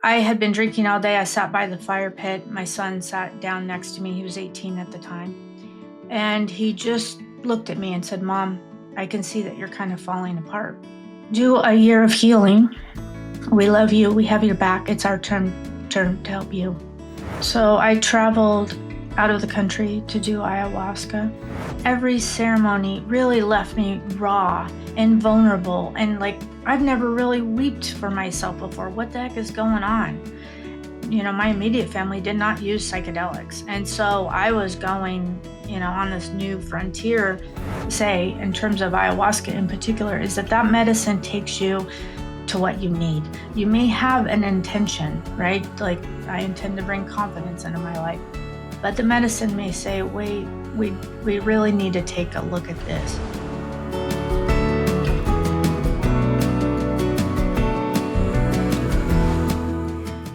I had been drinking all day. I sat by the fire pit. My son sat down next to me. He was 18 at the time. And he just looked at me and said, "Mom, I can see that you're kind of falling apart. Do a year of healing. We love you. We have your back. It's our turn to help you." So I traveled out of the country to do ayahuasca. Every ceremony really left me raw and vulnerable, and like I've never really wept for myself before. What the heck is going on? My immediate family did not use psychedelics. And so I was going, on this new frontier, say, in terms of ayahuasca in particular, is that medicine takes you to what you need. You may have an intention, right? Like, I intend to bring confidence into my life. But the medicine may say, wait, we really need to take a look at this.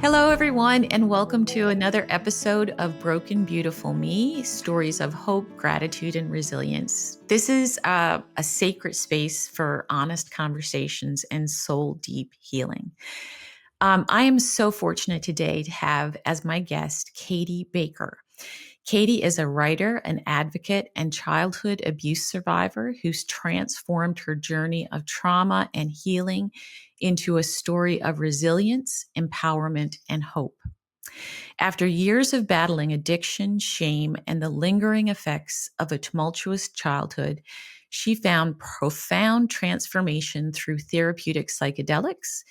Hello, everyone, and welcome to another episode of Broken Beautiful Me, stories of hope, gratitude, and resilience. This is a sacred space for honest conversations and soul-deep healing. I am so fortunate today to have as my guest, Katie Baker. Katie is a writer, an advocate, and childhood abuse survivor who's transformed her journey of trauma and healing into a story of resilience, empowerment, and hope. After years of battling addiction, shame, and the lingering effects of a tumultuous childhood, she found profound transformation through therapeutic psychedelics,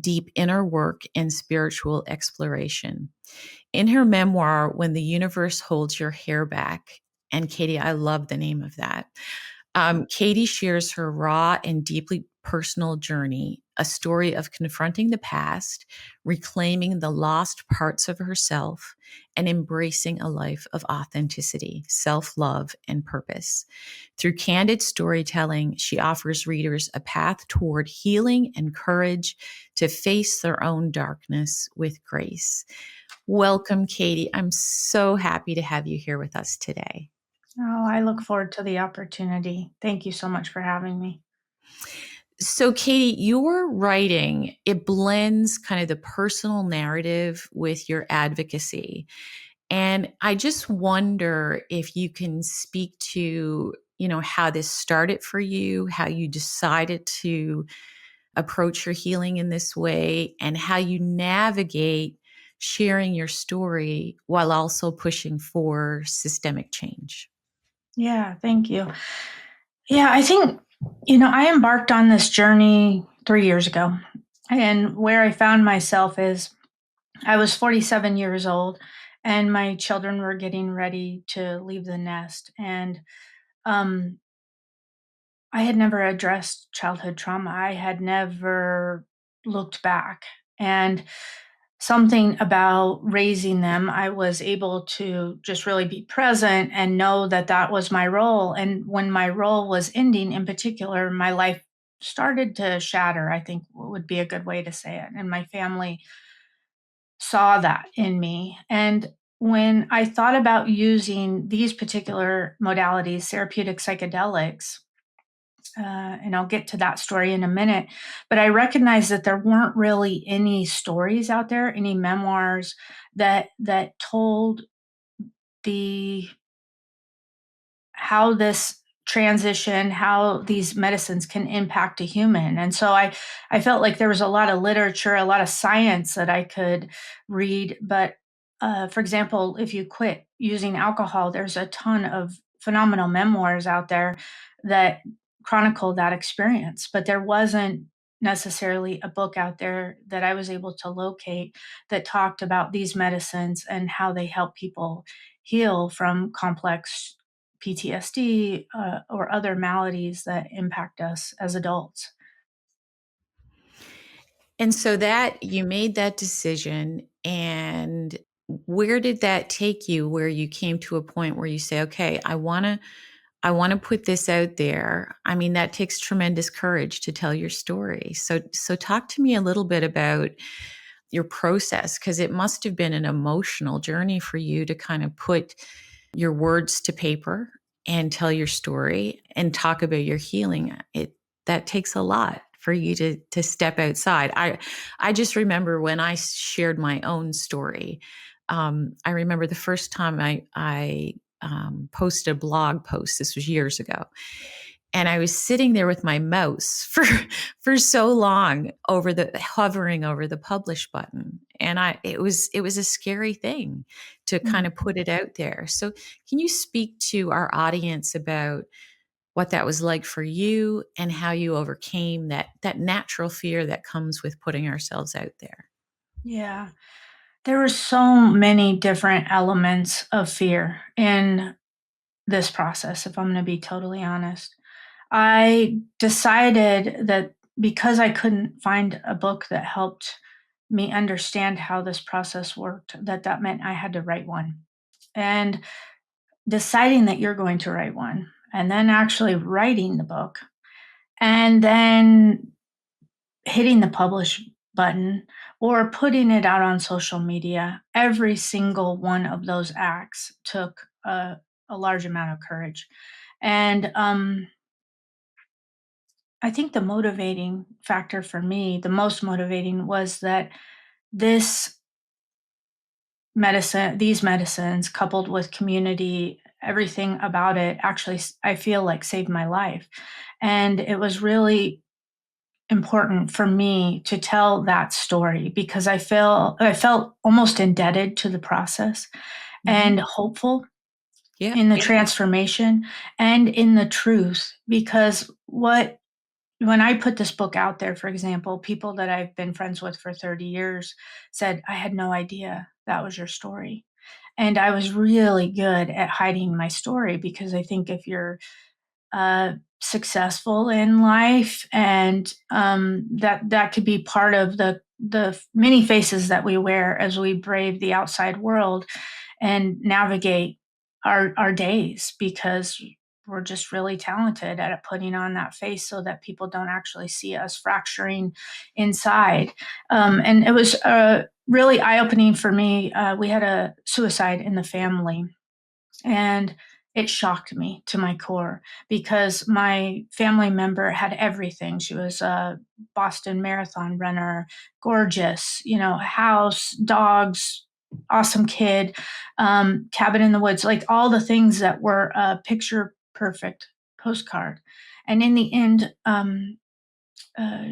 deep inner work, and spiritual exploration. In her memoir, When the Universe Holds Your Hair Back, and Katie, I love the name of that, Katie shares her raw and deeply personal journey, a story of confronting the past, reclaiming the lost parts of herself, and embracing a life of authenticity, self-love, and purpose. Through candid storytelling, she offers readers a path toward healing and courage to face their own darkness with grace. Welcome, Katie. I'm so happy to have you here with us today. Oh, I look forward to the opportunity. Thank you so much for having me. So, Katie, your writing, it blends kind of the personal narrative with your advocacy. And I just wonder if you can speak to, how this started for you, how you decided to approach your healing in this way, and how you navigate sharing your story while also pushing for systemic change. Yeah, thank you. Yeah, I think, I embarked on this journey 3 years ago. And where I found myself is I was 47 years old and my children were getting ready to leave the nest. And um, I had never addressed childhood trauma. I had never looked back. And something about raising them, I was able to just really be present and know that that was my role. And when my role was ending, in particular, my life started to shatter, I think would be a good way to say it. And my family saw that in me. And when I thought about using these particular modalities, therapeutic psychedelics, and I'll get to that story in a minute. But I recognized that there weren't really any stories out there, any memoirs that told the how this transition, how these medicines can impact a human. And so I felt like there was a lot of literature, a lot of science that I could read. But for example, if you quit using alcohol, there's a ton of phenomenal memoirs out there that chronicle that experience. But there wasn't necessarily a book out there that I was able to locate that talked about these medicines and how they help people heal from complex PTSD or other maladies that impact us as adults. And so that you made that decision, and where did that take you where you came to a point where you say, okay, I want to put this out there. I mean, that takes tremendous courage to tell your story. So talk to me a little bit about your process, because it must have been an emotional journey for you to kind of put your words to paper and tell your story and talk about your healing. That takes a lot for you to step outside. I just remember when I shared my own story. I remember the first time I posted a blog post. This was years ago, and I was sitting there with my mouse for so long hovering over the publish button, and it was a scary thing to kind of put it out there. So, can you speak to our audience about what that was like for you and how you overcame that natural fear that comes with putting ourselves out there? Yeah. There were so many different elements of fear in this process, if I'm going to be totally honest. I decided that because I couldn't find a book that helped me understand how this process worked, that meant I had to write one. And deciding that you're going to write one, and then actually writing the book, and then hitting the publish button or putting it out on social media, every single one of those acts took a large amount of courage. And I think the motivating factor for me, the most motivating, was that this these medicines, coupled with community, everything about it actually, I feel like, saved my life. And it was really important for me to tell that story because I felt almost indebted to the process Mhm. and hopeful Yeah. in the transformation and in the truth. Because when I put this book out there, for example, people that I've been friends with for 30 years said, I had no idea that was your story. And I was really good at hiding my story because I think if you're successful in life, and that could be part of the many faces that we wear as we brave the outside world and navigate our days, because we're just really talented at putting on that face so that people don't actually see us fracturing inside. And it was really eye-opening for me. We had a suicide in the family, and it shocked me to my core because my family member had everything. She was a Boston Marathon runner, gorgeous, house, dogs, awesome kid, cabin in the woods, like all the things that were a picture perfect postcard. And in the end,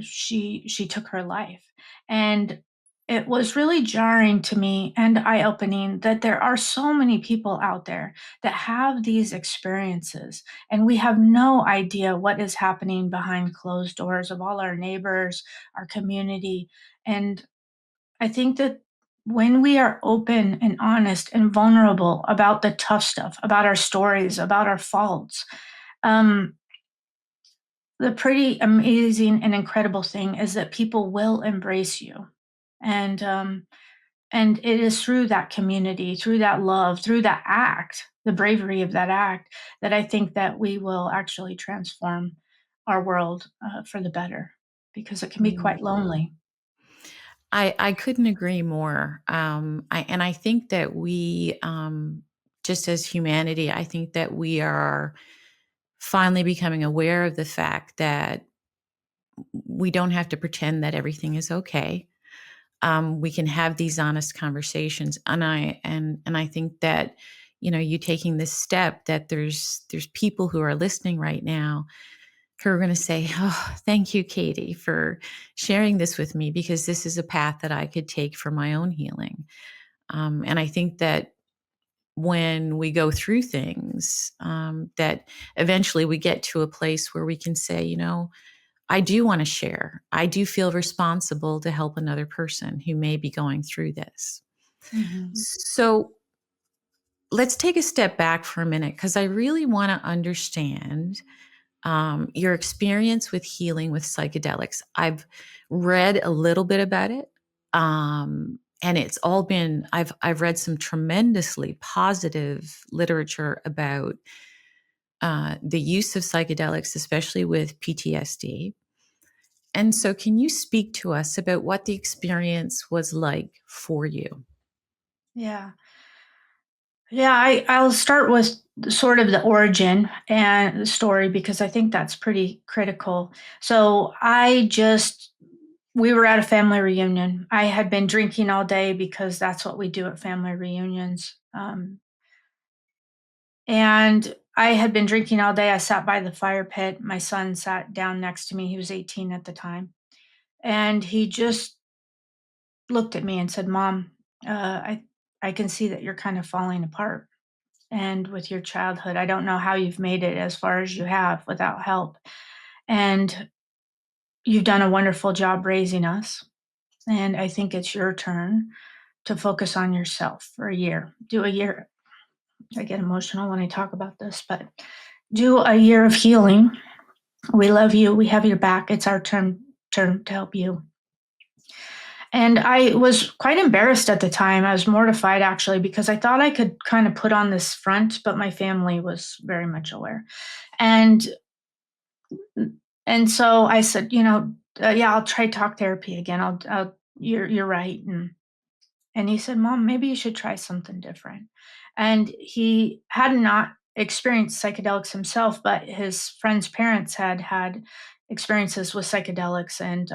she took her life. And it was really jarring to me and eye opening that there are so many people out there that have these experiences, and we have no idea what is happening behind closed doors of all our neighbors, our community. And I think that when we are open and honest and vulnerable about the tough stuff, about our stories, about our faults, um, the pretty amazing and incredible thing is that people will embrace you. And um and it is through that community, through that love, through that act, the bravery of that act, that I think that we will actually transform our world for the better, because it can be Mm. quite lonely. I couldn't agree more. I think that we, just as humanity, I think that we are finally becoming aware of the fact that we don't have to pretend that everything is okay. We can have these honest conversations, and I think that you taking this step, that there's people who are listening right now who are going to say, "Oh, thank you, Katie, for sharing this with me, because this is a path that I could take for my own healing." And I think that when we go through things, that eventually we get to a place where we can say, I do want to share. I do feel responsible to help another person who may be going through this. Mhm. So let's take a step back for a minute, because I really want to understand your experience with healing with psychedelics. I've read a little bit about it. And it's all been, I've read some tremendously positive literature about the use of psychedelics, especially with PTSD. And so, can you speak to us about what the experience was like for you? Yeah. Yeah, I'll start with sort of the origin and the story because I think that's pretty critical. So we were at a family reunion. I had been drinking all day because that's what we do at family reunions. And I had been drinking all day. I sat by the fire pit. My son sat down next to me. He was 18 at the time. And he just looked at me and said, "Mom, I can see that you're kind of falling apart. And with your childhood, I don't know how you've made it as far as you have without help. And you've done a wonderful job raising us. And I think it's your turn to focus on yourself for a year. Do a year." I get emotional when I talk about this, but do a year of healing. We love you. We have your back. It's our turn to help you. And I was quite embarrassed at the time. I was mortified actually because I thought I could kind of put on this front, but my family was very much aware. And and so I said, yeah, I'll try talk therapy again. You're right. And he said, "Mom, maybe you should try something different." And he had not experienced psychedelics himself, but his friend's parents had had experiences with psychedelics and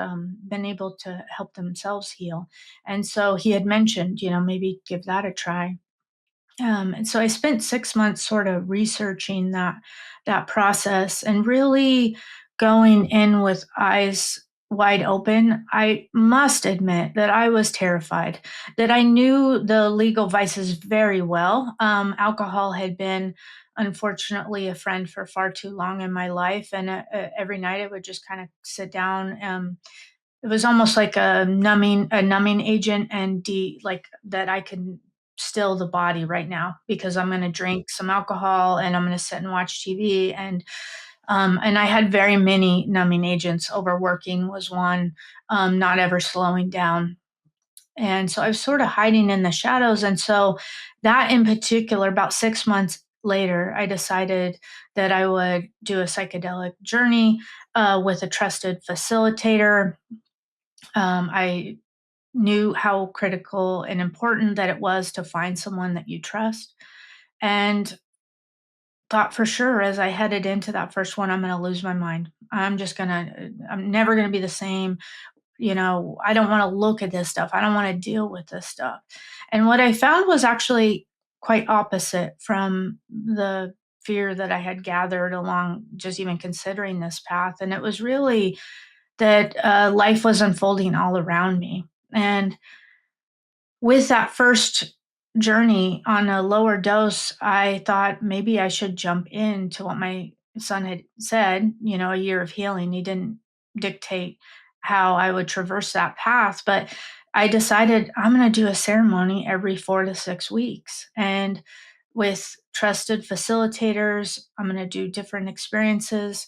been able to help themselves heal. And so he had mentioned, maybe give that a try. And so I spent 6 months sort of researching that process and really going in with eyes wide open. I must admit that I was terrified, that I knew the legal vices very well. Alcohol had been, unfortunately, a friend for far too long in my life, and every night I would just kind of sit down. It was almost like a numbing agent and like that I can still the body right now because I'm gonna drink some alcohol and I'm gonna sit and watch TV and I had very many numbing agents. Overworking was one, not ever slowing down. And so I was sort of hiding in the shadows. And so that in particular, about 6 months later, I decided that I would do a psychedelic journey with a trusted facilitator. I knew how critical and important that it was to find someone that you trust, and thought for sure as I headed into that first one, I'm going to lose my mind. I'm never going to be the same. I don't want to look at this stuff. I don't want to deal with this stuff. And what I found was actually quite opposite from the fear that I had gathered along just even considering this path. And it was really that life was unfolding all around me. And with that first journey on a lower dose, I thought maybe I should jump into what my son had said, a year of healing. He didn't dictate how I would traverse that path, but I decided I'm going to do a ceremony every 4 to 6 weeks. And with trusted facilitators, I'm going to do different experiences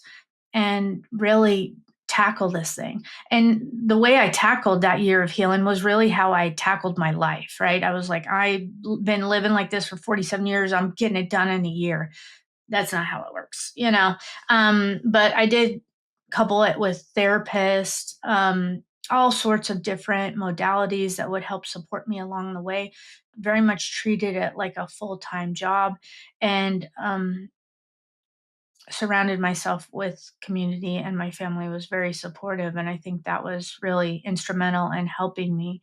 and really tackle this thing. And the way I tackled that year of healing was really how I tackled my life, right? I was like, I've been living like this for 47 years. I'm getting it done in a year. That's not how it works. But I did couple it with therapists, all sorts of different modalities that would help support me along the way. Very much treated it like a full time job. And surrounded myself with community, and my family was very supportive, and I think that was really instrumental in helping me.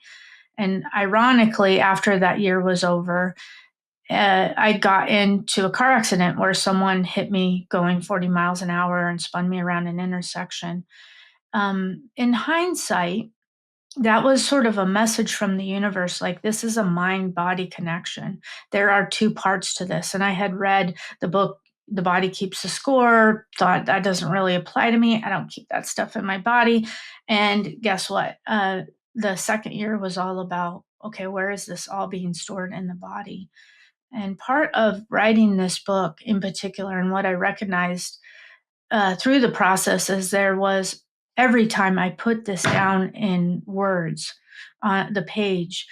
And ironically, after that year was over, I got into a car accident where someone hit me going 40 miles an hour and spun me around an intersection. In hindsight, that was sort of a message from the universe, like, this is a mind-body connection. There are 2 parts to this, and I had read the book, The Body Keeps the Score, thought that doesn't really apply to me, I don't keep that stuff in my body, and guess what? The second year was all about, okay, where is this all being stored in the body? And part of writing this book in particular, and what I recognized through the process is there was every time I put this down in words on the page,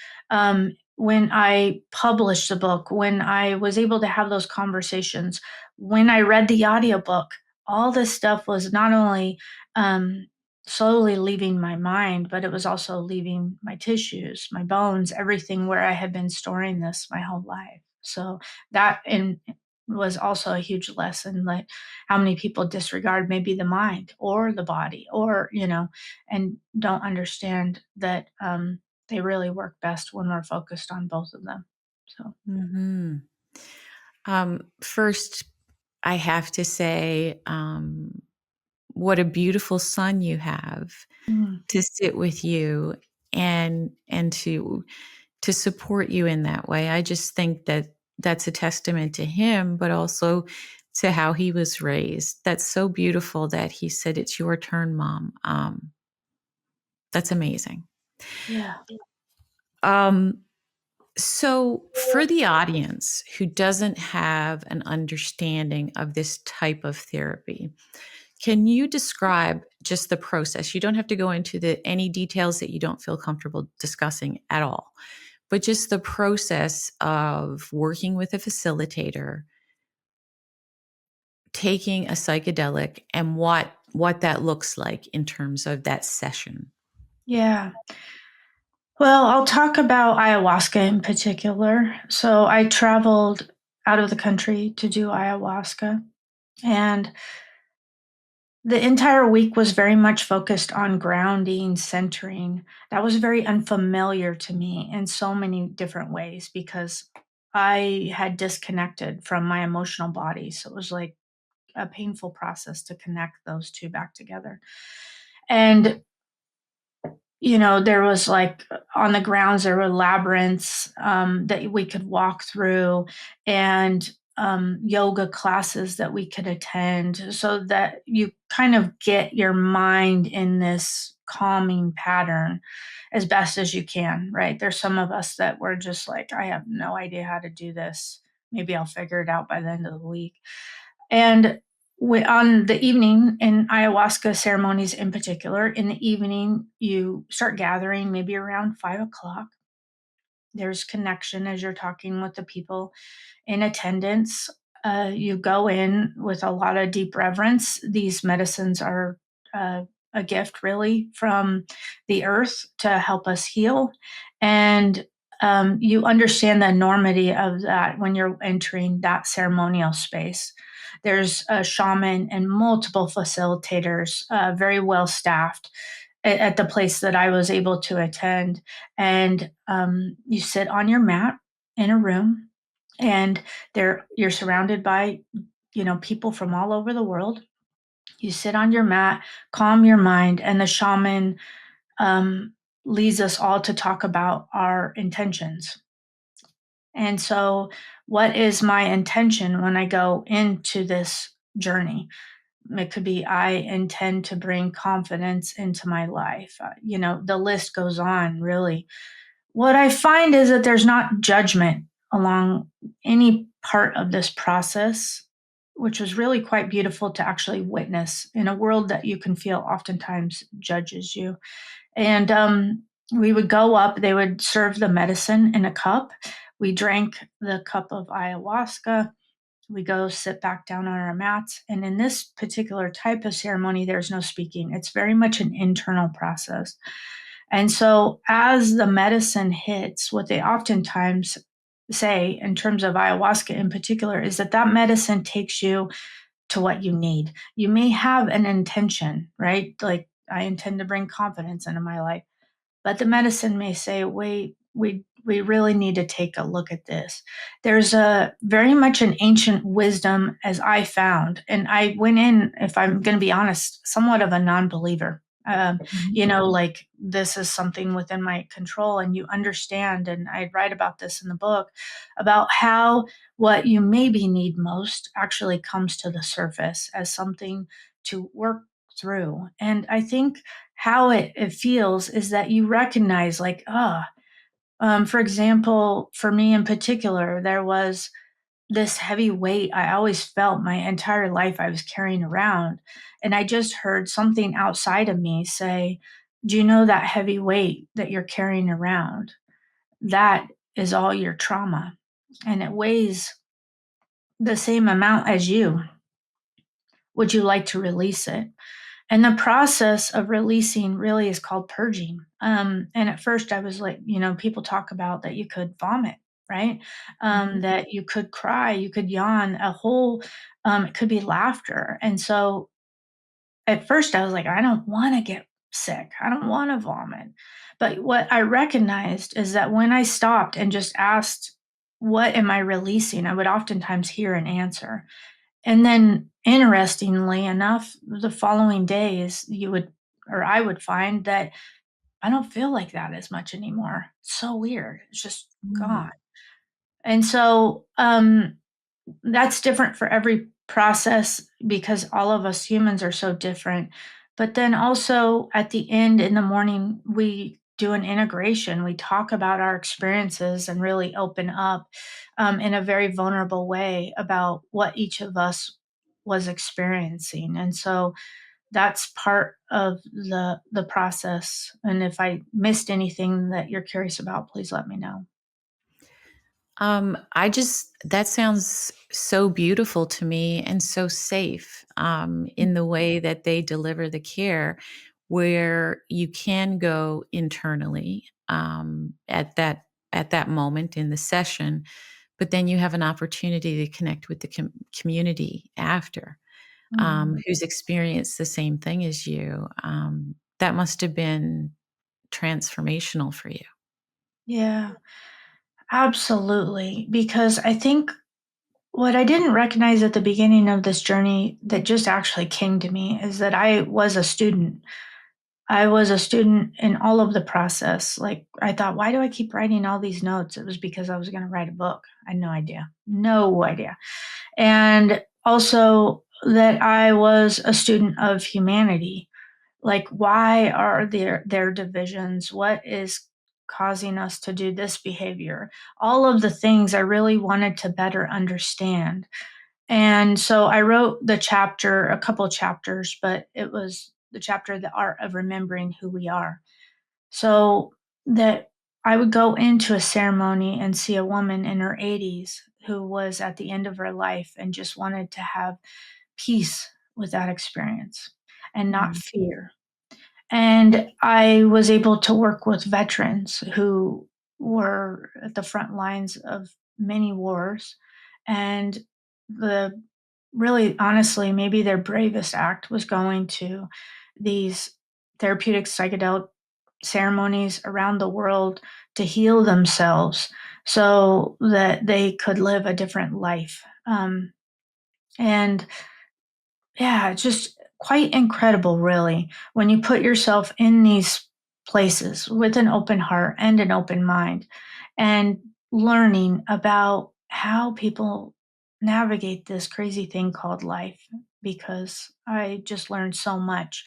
when I published the book, when I was able to have those conversations, when I read the audiobook, all this stuff was not only um, slowly leaving my mind, but it was also leaving my tissues, my bones, everything where I had been storing this my whole life. So that and was also a huge lesson, like how many people disregard maybe the mind or the body, or and don't understand that they really work best when we're focused on both of them. So Hmm. First, I have to say, what a beautiful son you have mm, to sit with you and to support you in that way. I just think that that's a testament to him, but also to how he was raised. That's so beautiful that he said, "It's your turn, mom." That's amazing. yeah, Um, so, for the audience who doesn't have an understanding of this type of therapy, can you describe just the process? You don't have to go into any details that you don't feel comfortable discussing at all, but just the process of working with a facilitator, taking a psychedelic, and what that looks like in terms of that session. yeah. Well, I'll talk about ayahuasca in particular. So I traveled out of the country to do ayahuasca, and the entire week was very much focused on grounding, centering. That was very unfamiliar to me in so many different ways because I had disconnected from my emotional body. So it was like a painful process to connect those two back together. And there was like on the grounds, there were labyrinths that we could walk through, and yoga classes that we could attend so that you kind of get your mind in this calming pattern as best as you can, right? There's some of us that were just like, I have no idea how to do this. Maybe I'll figure it out by the end of the week. And on the evening in ayahuasca ceremonies in particular, in the evening, you start gathering maybe around 5 o'clock. There's connection as you're talking with the people in attendance. You go in with a lot of deep reverence. These medicines are a gift, really, from the earth to help us heal. And you understand the enormity of that when you're entering that ceremonial space. There's a shaman and multiple facilitators, very well staffed at the place that I was able to attend. And you sit on your mat in a room, and there you're surrounded by people from all over the world. You sit on your mat, calm your mind, and the shaman um, leads us all to talk about our intentions. And so, what is my intention when I go into this journey? It could be, I intend to bring confidence into my life. The list goes on, really. What I find is that there's not judgment along any part of this process, which was really quite beautiful to actually witness in a world that you can feel oftentimes judges you. And we would go up, they would serve the medicine in a cup. We drank the cup of ayahuasca. We go sit back down on our mats. And in this particular type of ceremony, there's no speaking. It's very much an internal process. And so, as the medicine hits, what they oftentimes say in terms of ayahuasca in particular is that that medicine takes you to what you need. You may have an intention, right? Like, I intend to bring confidence into my life. But the medicine may say, wait, we really need to take a look at this. There's a very much an ancient wisdom, as I found, and I went in, if I'm going to be honest, somewhat of a non-believer. Mhm. Like, this is something within my control, and you understand. And I write about this in the book about how what you maybe need most actually comes to the surface as something to work through. And I think how it feels is that you recognize, like, for example, for me in particular, there was this heavy weight I always felt my entire life I was carrying around. And I just heard something outside of me say, do you know that heavy weight that you're carrying around? That is all your trauma. And it weighs the same amount as you. Would you like to release it? And the process of releasing really is called purging. And at first I was like, people talk about that you could vomit. right? Mhm. That you could cry, you could yawn, it could be laughter. And so at first I was like, I don't want to get sick. I don't want to vomit. But what I recognized is that when I stopped and just asked, what am I releasing? I would oftentimes hear an answer. And then, interestingly enough, the following days, I would find that I don't feel like that as much anymore. It's so weird. It's just gone. Mm. And so, that's different for every process because all of us humans are so different. But then also at the end in the morning, we do an integration. We talk about our experiences and really open up in a very vulnerable way about what each of us was experiencing. And so that's part of the process. And if I missed anything that you're curious about, please let me know. That sounds so beautiful to me and so safe in the way that they deliver the care, where you can go internally at that moment in the session, but then you have an opportunity to connect with the community after, Mhm. who's experienced the same thing as you. That must have been transformational for you. Yeah. Absolutely, because I think what I didn't recognize at the beginning of this journey that just actually came to me is that I was a student. I was a student in all of the process. Like, I thought, why do I keep writing all these notes? It was because I was going to write a book. I had no idea. No idea. And also that I was a student of humanity. Like, why are there divisions? What is causing us to do this behavior? All of the things I really wanted to better understand. And so I wrote a couple chapters, but it was the chapter, The Art of Remembering Who We Are. So that I would go into a ceremony and see a woman in her 80s who was at the end of her life and just wanted to have peace with that experience and not Mm. fear. And I was able to work with veterans who were at the front lines of many wars. And the really honestly, maybe their bravest act was going to these therapeutic psychedelic ceremonies around the world to heal themselves so that they could live a different life. And yeah, it's just quite incredible, really, when you put yourself in these places with an open heart and an open mind and learning about how people navigate this crazy thing called life. Because I just learned so much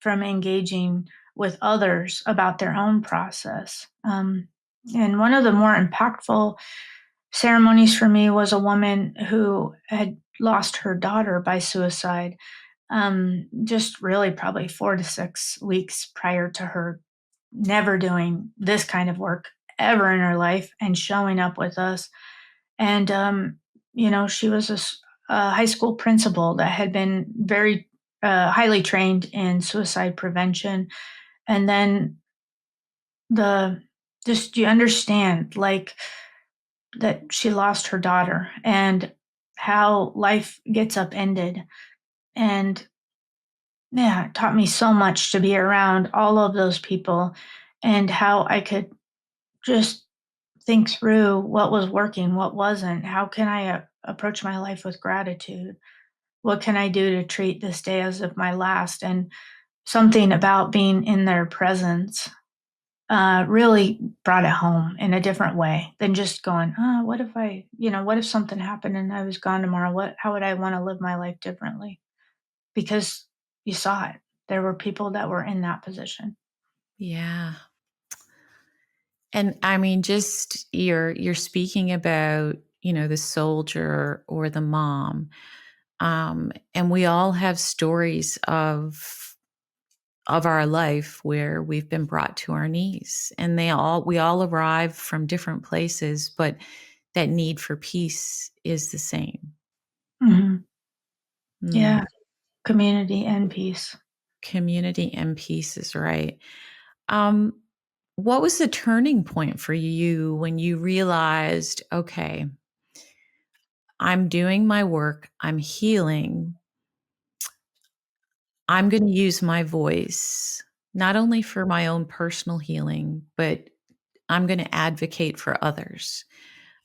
from engaging with others about their own process. And one of the more impactful ceremonies for me was a woman who had lost her daughter by suicide, just really probably 4 to 6 weeks prior to her never doing this kind of work ever in her life and showing up with us. And, she was a high school principal that had been very highly trained in suicide prevention. And then the just you understand like that she lost her daughter and how life gets upended. And yeah, it taught me so much to be around all of those people and how I could just think through what was working, what wasn't. How can I approach my life with gratitude? What can I do to treat this day as if my last? And something about being in their presence really brought it home in a different way than just going, oh, what if something happened and I was gone tomorrow? How would I want to live my life differently? Because you saw it. There were people that were in that position. Yeah. And I mean, just you're speaking about, the soldier or the mom. And we all have stories of our life where we've been brought to our knees. And we all arrive from different places, but that need for peace is the same. Mhm. Mm. Yeah, community and peace. Community and peace is right. Um, What was the turning point for you when you realized, okay, I'm doing my work, I'm healing, I'm going to use my voice, not only for my own personal healing, but I'm going to advocate for others.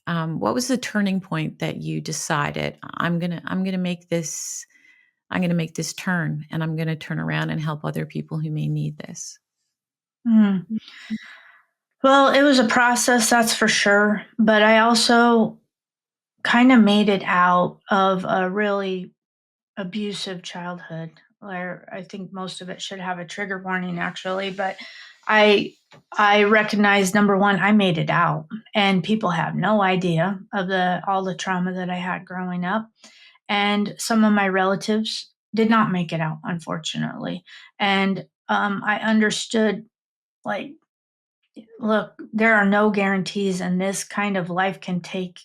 What was the turning point that you decided I'm gonna make this turn, and I'm gonna turn around and help other people who may need this? Mm. Well, it was a process, that's for sure. But I also kind of made it out of a really abusive childhood where I think most of it should have a trigger warning actually, but I I recognize number one, I made it out and people have no idea of the all the trauma that I had growing up. And some of my relatives did not make it out, unfortunately. And I understood like, look, there are no guarantees, and this kind of life can take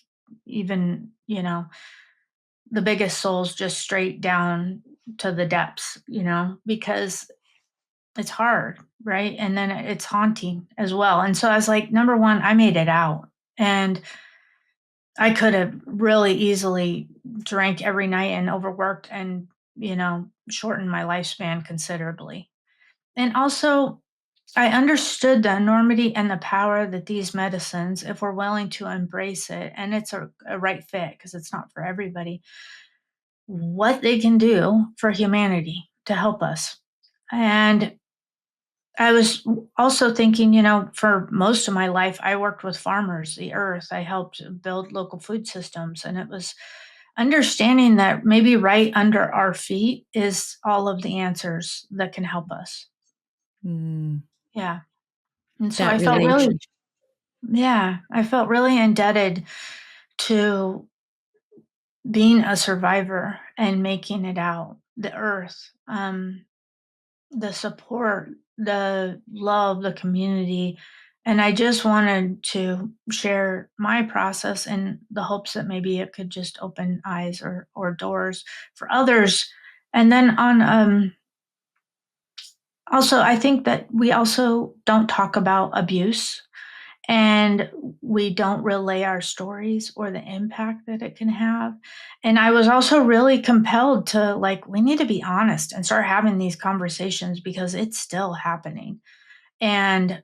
even, the biggest souls just straight down to the depths, because it's hard, right? And then it's haunting as well. And so I was like, number one, I made it out. And I could have really easily drank every night and overworked and, shortened my lifespan considerably. And also, I understood the enormity and the power that these medicines, if we're willing to embrace it, and it's a right fit because it's not for everybody, what they can do for humanity to help us. And I was also thinking, for most of my life, I worked with farmers, the earth. I helped build local food systems. And it was understanding that maybe right under our feet is all of the answers that can help us. Mm, Yeah. And so that I felt really, relationship. yeah, I felt really indebted to being a survivor and making it out, the earth. The support, the love, the community. And I just wanted to share my process in the hopes that maybe it could just open eyes or doors for others. And then also, I think that we also don't talk about abuse and we don't relay our stories or the impact that it can have. And I was also really compelled to like, we need to be honest and start having these conversations because it's still happening. And,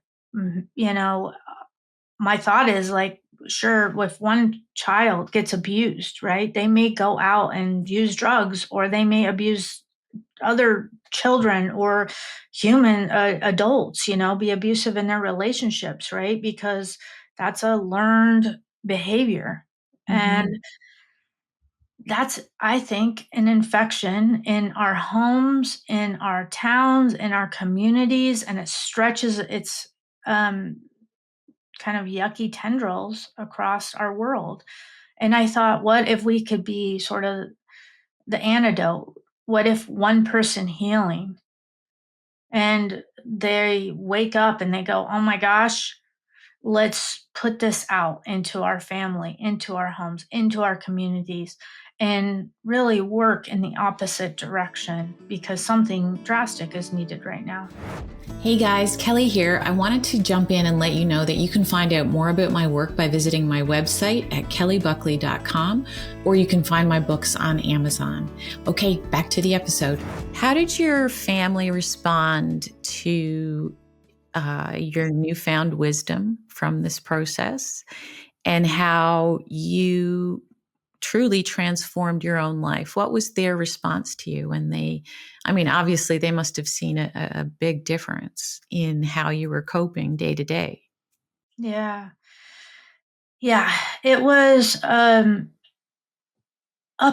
my thought is like, sure, if one child gets abused, right, they may go out and use drugs or they may abuse other children or human adults, be abusive in their relationships, right? Because that's a learned behavior. And Mhm. that's, I think, an infection in our homes, in our towns, in our communities, and it stretches its um, kind of yucky tendrils across our world. And I thought, what if we could be sort of the antidote? What if one person healing and they wake up and they go, oh my gosh, let's put this out into our family, into our homes, into our communities, and really work in the opposite direction because something drastic is needed right now. Hey guys, Kelly here. I wanted to jump in and let you know that you can find out more about my work by visiting my website at kellybuckley.com, or you can find my books on Amazon. Okay, back to the episode. How did your family respond to your newfound wisdom from this process, and how you truly transformed your own life? What was their response to you when obviously they must have seen a big difference in how you were coping day to day. Yeah. Yeah. It was up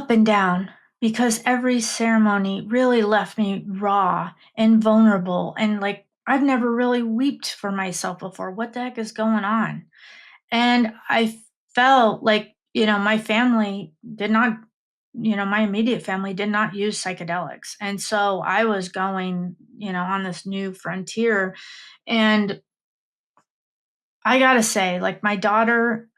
and down because every ceremony really left me raw and vulnerable and like I've never really wept for myself before. What the heck is going on? And I felt like, my family did not, my immediate family did not use psychedelics. And so I was going, on this new frontier. And I gotta say, like my daughter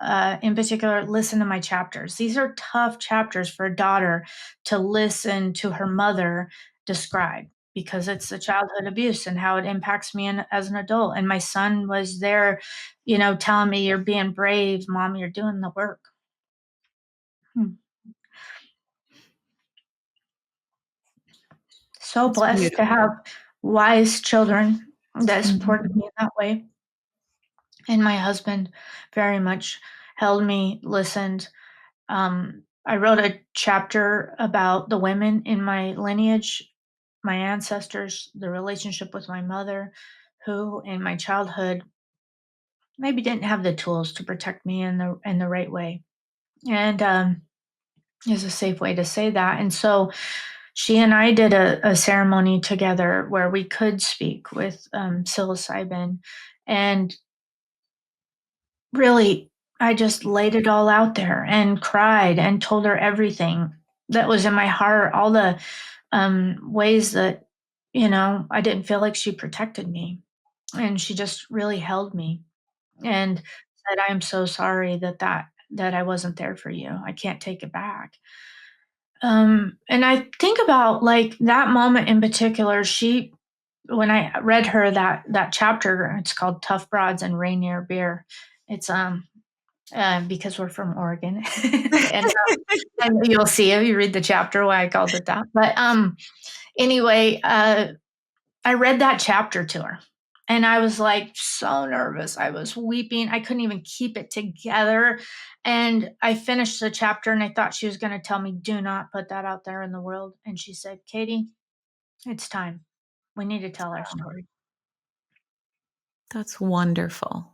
in particular, listen to my chapters. These are tough chapters for a daughter to listen to her mother describe. because it's the childhood abuse and how it impacts me as an adult. And my son was there, telling me, "You're being brave, mom. You're doing the work." Hmm. So That's blessed to beautiful. have wise children that supported Mhm. me in that way. And my husband very much held me, listened. I wrote a chapter about the women in my lineage, my ancestors, the relationship with my mother, who in my childhood maybe didn't have the tools to protect me in the right way. And is a safe way to say that. And so she and I did a ceremony together where we could speak with psilocybin, and really, I just laid it all out there and cried and told her everything that was in my heart, all the ways that, I didn't feel like she protected me. And she just really held me and said, "I am so sorry that I wasn't there for you. I can't take it back." And I think about like that moment in particular, when I read her that chapter, it's called Tough Broads and Rainier Beer. It's because we're from Oregon, and you'll see if you read the chapter why I called it that. But anyway, I read that chapter to her, and I was like so nervous. I was weeping. I couldn't even keep it together. And I finished the chapter, and I thought she was going to tell me, "Do not put that out there in the world." And she said, "Katie, it's time. We need to tell our story." That's wonderful.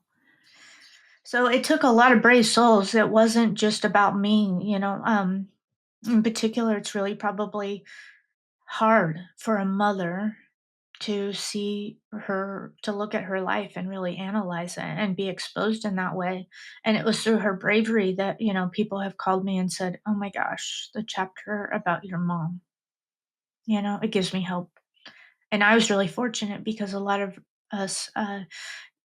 So it took a lot of brave souls. It wasn't just about me. In particular, it's really probably hard for a mother to look at her life and really analyze it and be exposed in that way. And it was through her bravery that, people have called me and said, "Oh my gosh, the chapter about your mom, it gives me hope." And I was really fortunate because a lot of us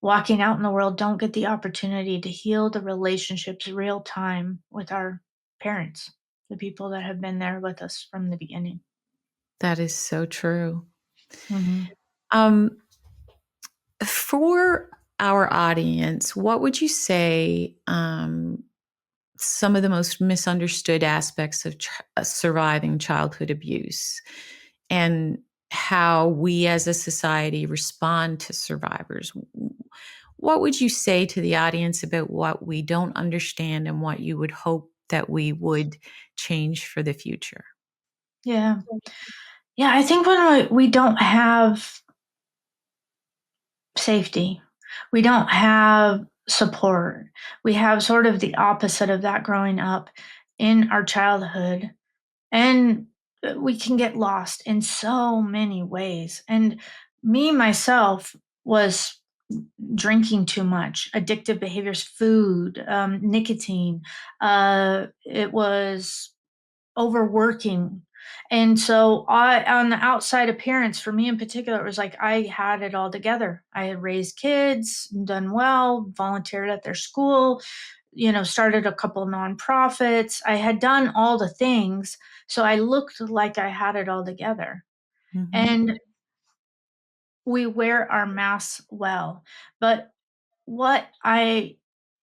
walking out in the world don't get the opportunity to heal the relationships real time with our parents, the people that have been there with us from the beginning. That is so true. Mhm. Um, for our audience, what would you say some of the most misunderstood aspects of surviving childhood abuse and how we as a society respond to survivors? What would you say to the audience about what we don't understand and what you would hope that we would change for the future? Yeah. Yeah, I think when we don't have safety, we don't have support, we have sort of the opposite of that growing up in our childhood, and we can get lost in so many ways. And me, myself, was drinking too much, addictive behaviors, food, nicotine. It was overworking. And so on the outside appearance, for me in particular, it was like I had it all together. I had raised kids, done well, volunteered at their school, started a couple nonprofits. I had done all the things. So I looked like I had it all together. Mhm. And we wear our masks well. But what I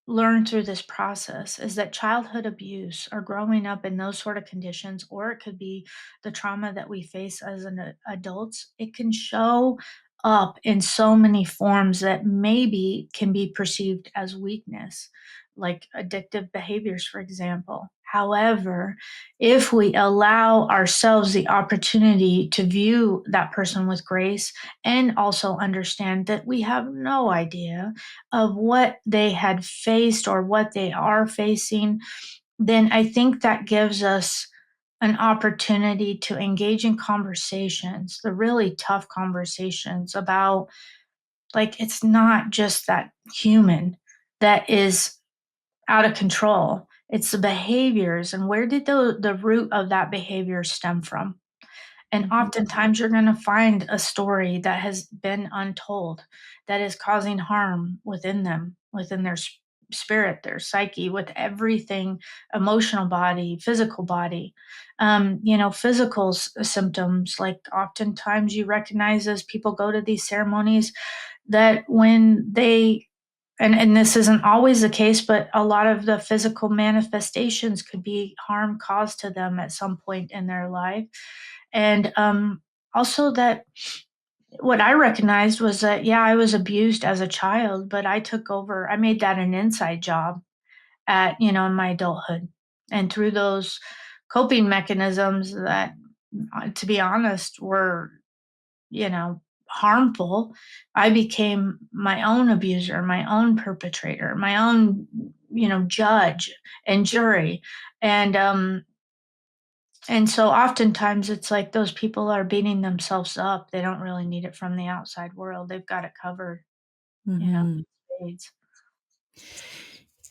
learned through this process is that childhood abuse or growing up in those sort of conditions, or it could be the trauma that we face as adults, it can show up in so many forms that maybe can be perceived as weakness, like addictive behaviors, for example. However, if we allow ourselves the opportunity to view that person with grace and also understand that we have no idea of what they had faced or what they are facing, then I think that gives us an opportunity to engage in conversations, the really tough conversations about, like, it's not just that human that is out of control. It's the behaviors, and where did the root of that behavior stem from? And Mhm. oftentimes you're going to find a story that has been untold that is causing harm within them, within their spirit, their psyche, with everything, emotional body, physical body. Physical symptoms, like oftentimes you recognize as people go to these ceremonies that when they, and this isn't always the case, but a lot of the physical manifestations could be harm caused to them at some point in their life. And also that what I recognized was that, yeah, I was abused as a child, but I made that an inside job in my adulthood. And through those coping mechanisms that, to be honest, were, harmful, I became my own abuser, my own perpetrator, my own, judge and jury. And, um, and so oftentimes it's like those people are beating themselves up. They don't really need it from the outside world. They've got it covered, you know, Mhm. spades.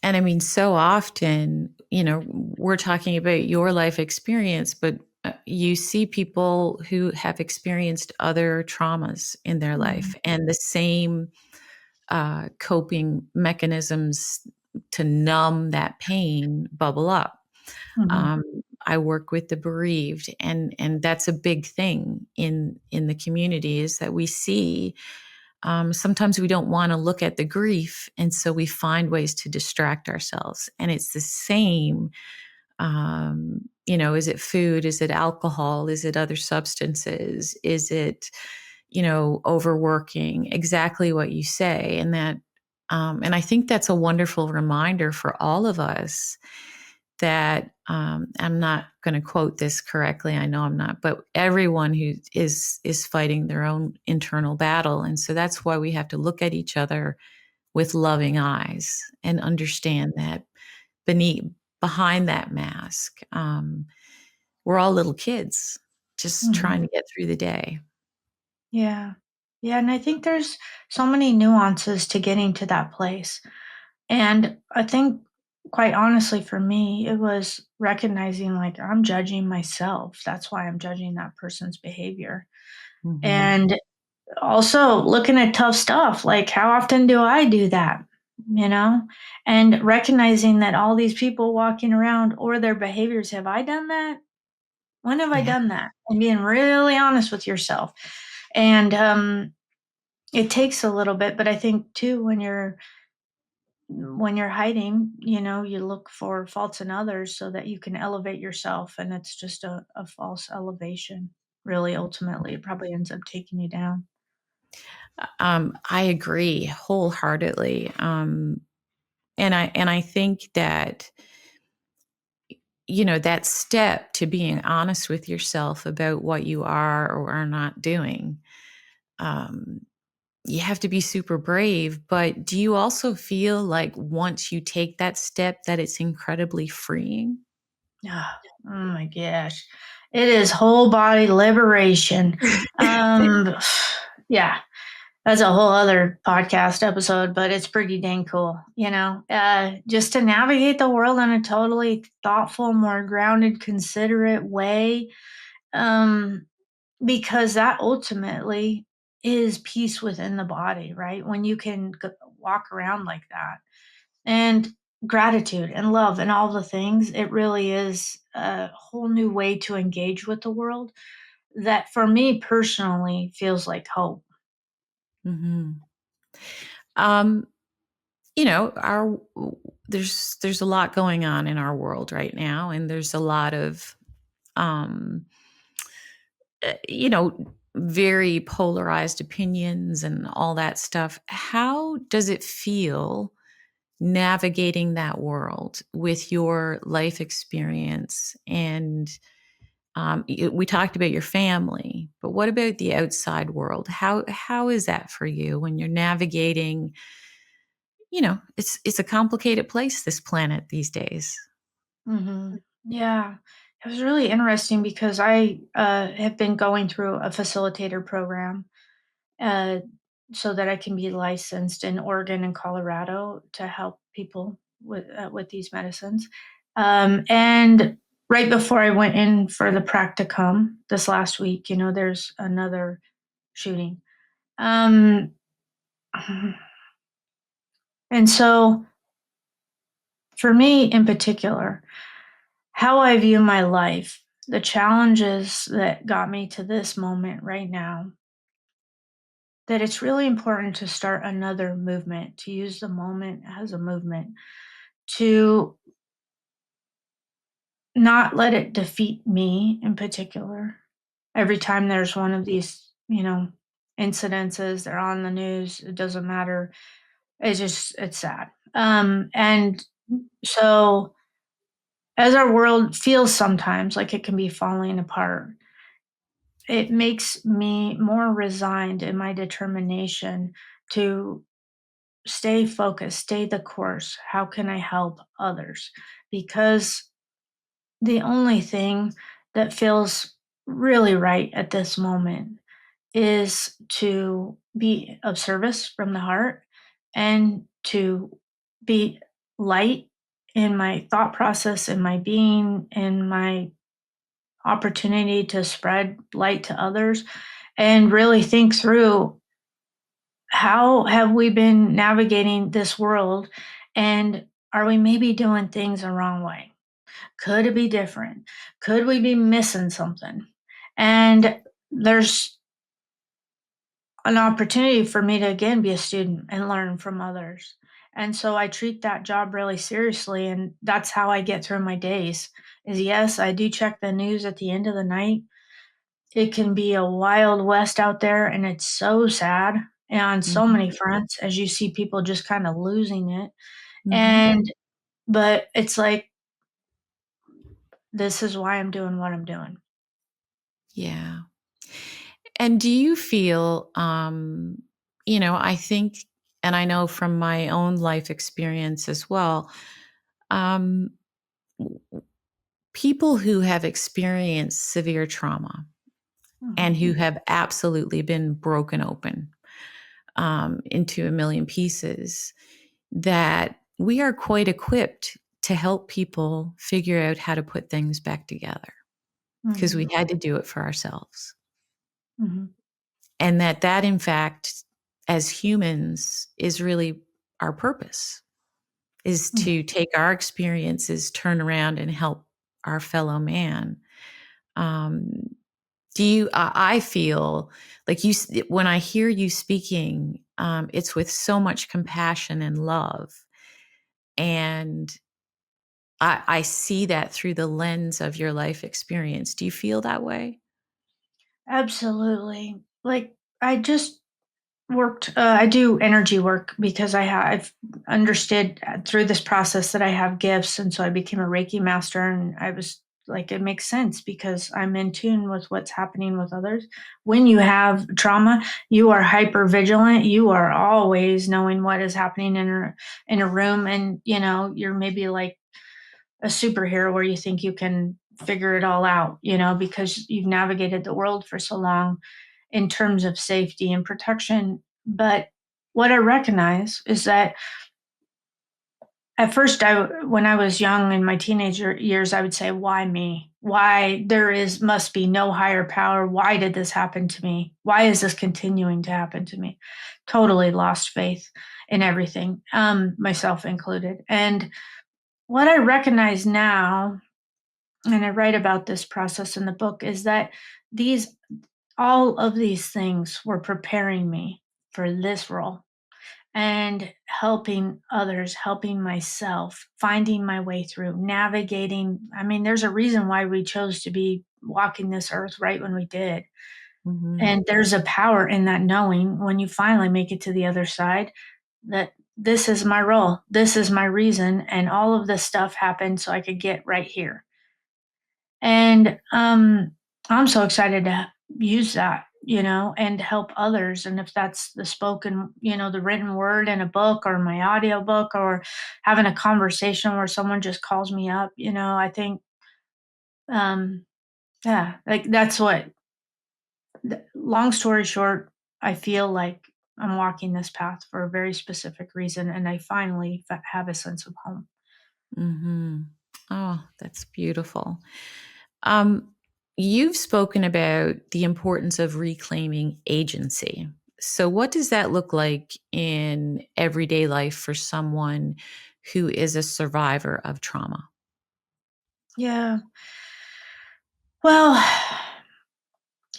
And I mean, so often, we're talking about your life experience, but you see people who have experienced other traumas in their Mhm, life and the same coping mechanisms to numb that pain bubble up. mhm, Um, I work with the bereaved, and that's a big thing in the community is that we see sometimes we don't want to look at the grief, and so we find ways to distract ourselves. And it's the same. Is it food? Is it alcohol? Is it other substances? Is it, overworking? Exactly what you say, and that, and I think that's a wonderful reminder for all of us that I'm not going to quote this correctly. I know I'm not, but everyone who is fighting their own internal battle, and so that's why we have to look at each other with loving eyes and understand that beneath behind that mask, we're all little kids just trying mhm. to get through the day. Yeah. Yeah, and I think there's so many nuances to getting to that place. And I think, quite honestly, for me, it was recognizing, like, I'm judging myself. That's why I'm judging that person's behavior. Hmm. And also looking at tough stuff, like, how often do I do that? You know? And recognizing that all these people walking around, or their behaviors, have I done that? When have I Yeah. done that? And being really honest with yourself. And it takes a little bit, but I think too, when you're hiding, you look for faults in others so that you can elevate yourself, and it's just a false elevation. Really, ultimately, it probably ends up taking you down. I agree wholeheartedly. And I think that that step to being honest with yourself about what you are or are not doing, um, you have to be super brave. But do you also feel like once you take that step that it's incredibly freeing? Ah, oh my gosh. It is whole body liberation. Um, yeah, that's a whole other podcast episode, but it's pretty dang cool, just to navigate the world in a totally thoughtful, more grounded, considerate way. Um, because that ultimately is peace within the body, right? When you can walk around like that, and gratitude and love and all the things, it really is a whole new way to engage with the world that, for me personally, feels like hope. Hmm. Um, our there's a lot going on in our world right now, and there's a lot of um, you know, very polarized opinions and all that stuff. How does it feel navigating that world with your life experience? And we talked about your family, but what about the outside world? How is that for you when you're navigating? It's a complicated place, this planet these days. Yeah, it was really interesting because I have been going through a facilitator program, uh, so that I can be licensed in Oregon and Colorado to help people with these medicines. And right before I went in for the practicum this last week, there's another shooting. Um, and so for me in particular, how I view my life, the challenges that got me to this moment right now, that it's really important to start another movement, to use the moment as a movement, to not let it defeat me in particular. Every time there's one of these, incidences, they're on the news, it doesn't matter. It's sad. And so as our world feels sometimes like it can be falling apart, it makes me more resigned in my determination to stay focused, stay the course. How can I help others? Because the only thing that feels really right at this moment is to be of service from the heart and to be light in my thought process, in my being, in my opportunity to spread light to others, and really think through how have we been navigating this world, and are we maybe doing things the wrong way? Could it be different? Could we be missing something? And there's an opportunity for me to again be a student and learn from others. And so I treat that job really seriously, and that's how I get through my days. Is yes, I do check the news at the end of the night. It can be a wild west out there, and it's so sad on so Mhm. many fronts as you see people just kind of losing it. Mhm. And but it's like this is why I'm doing what I'm doing. Yeah. And do you feel, I think, and I know from my own life experience as well, um, w- people who have experienced severe trauma and Mhm. who have absolutely been broken open into a million pieces, that we are quite equipped to help people figure out how to put things back together because we Mhm. had to do it for ourselves. Mhm. And that in fact, as humans, is really our purpose, is Mhm. to take our experiences, turn around and help our fellow man. um, do you I feel like when I hear you speaking, it's with so much compassion and love, and I see that through the lens of your life experience. Do you feel that way? Absolutely. Like I just I do energy work because I've understood through this process that I have gifts, and so I became a Reiki master, and I was like, it makes sense because I'm in tune with what's happening with others. When you have trauma, you are hyper vigilant. You are always knowing what is happening in a room, and you're maybe like a superhero where you think you can figure it all out, because you've navigated the world for so long in terms of safety and protection. But what I recognize is that at first, when I was young in my teenager years, I would say, "Why me? Why must be no higher power? Why did this happen to me? Why is this continuing to happen to me?" Totally lost faith in everything, myself included. And what I recognize now, and I write about this process in the book, is that these all of these things were preparing me for this role and helping others, helping myself, finding my way through, navigating. I mean, there's a reason why we chose to be walking this earth right when we did. Mhm. And there's a power in that knowing when you finally make it to the other side that this is my role, this is my reason, and all of this stuff happened so I could get right here. And I'm so excited to use that, and help others. And if that's the spoken, the written word in a book or my audio book or having a conversation where someone just calls me up, I think, um, yeah, like that's long story short, I feel like I'm walking this path for a very specific reason. And I finally have a sense of home. Mhm. Oh, that's beautiful. Um, you've spoken about the importance of reclaiming agency. So, what does that look like in everyday life for someone who is a survivor of trauma? Yeah. Well,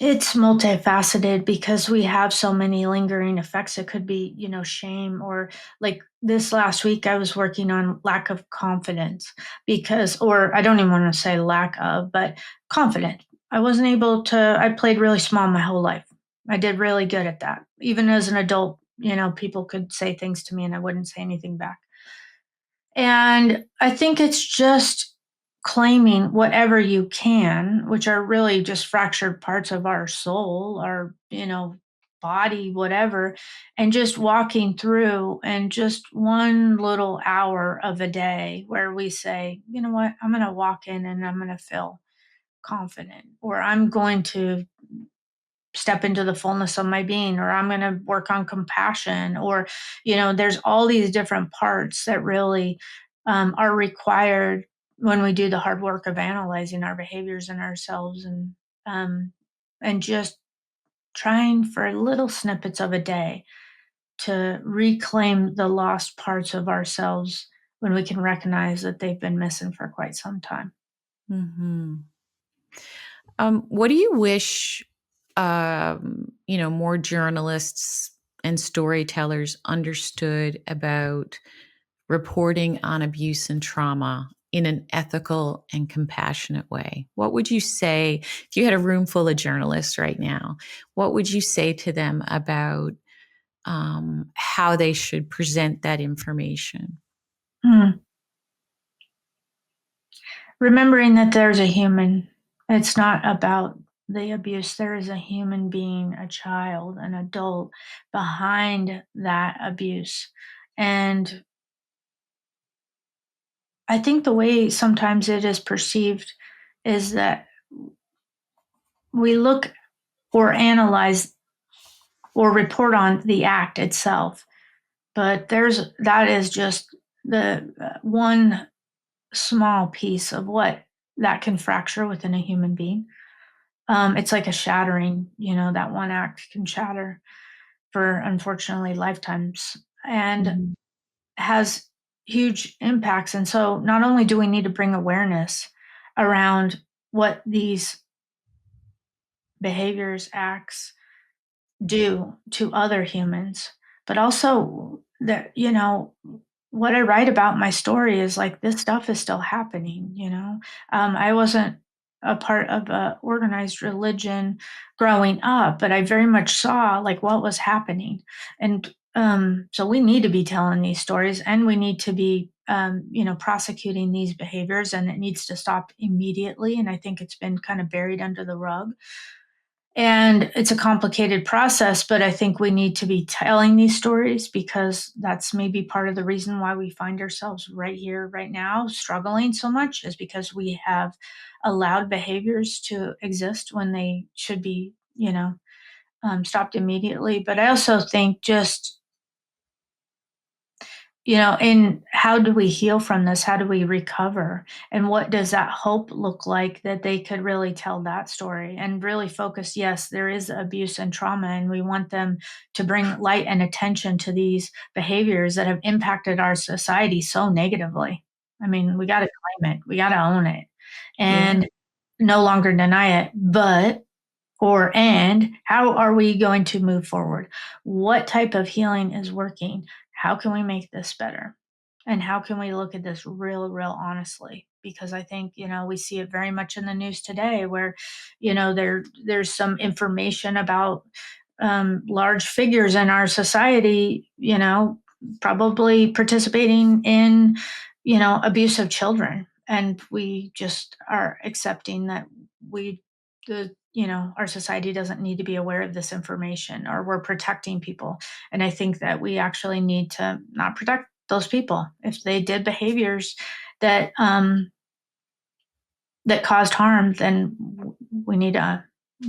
it's multifaceted because we have so many lingering effects. It could be, shame, or like this last week, I was working on lack of confidence because, or I don't even want to say lack of, but confident. I played really small my whole life. I did really good at that. Even as an adult, people could say things to me and I wouldn't say anything back. And I think it's just claiming whatever you can, which are really just fractured parts of our soul, our, body, whatever, and just walking through and just one little hour of a day where we say, you know what, I'm going to walk in and I'm going to feel confident, or I'm going to step into the fullness of my being, or I'm going to work on compassion, or there's all these different parts that really are required when we do the hard work of analyzing our behaviors and ourselves, um, and just trying for little snippets of a day to reclaim the lost parts of ourselves when we can recognize that they've been missing for quite some time. Hmm. What do you wish, more journalists and storytellers understood about reporting on abuse and trauma in an ethical and compassionate way? What would you say if you had a room full of journalists right now? What would you say to them about how they should present that information? Hmm. Remembering that there's a human, it's not about the abuse. There is a human being, a child, an adult behind that abuse. And I think the way sometimes it is perceived is that we look or analyze or report on the act itself, but that is just the one small piece of what that can fracture within a human being. It's like a shattering, that one act can shatter for unfortunately lifetimes and Mhm. has huge impacts. And so not only do we need to bring awareness around what these behaviors, acts do to other humans, but also that, what I write about in my story is like this stuff is still happening. I wasn't a part of a organized religion growing up, but I very much saw like what was happening. And so we need to be telling these stories and we need to be prosecuting these behaviors, and it needs to stop immediately. And I think it's been kind of buried under the rug. And it's a complicated process, but I think we need to be telling these stories because that's maybe part of the reason why we find ourselves right here, right now, struggling so much is because we have allowed behaviors to exist when they should be, stopped immediately. But I also think just and how do we heal from this? How do we recover? And what does that hope look like that they could really tell that story and really focus? Yes, there is abuse and trauma, and we want them to bring light and attention to these behaviors that have impacted our society so negatively. I mean, we got to claim it, we got to own it, Yeah. and no longer deny it. And how are we going to move forward? What type of healing is working? How can we make this better? And how can we look at this real honestly? Because I think, we see it very much in the news today where, there's some information about large figures in our society, probably participating in, abuse of children. And we just are accepting that our society doesn't need to be aware of this information, or we're protecting people. And I think that we actually need to not protect those people. If they did behaviors that that caused harm, then we need to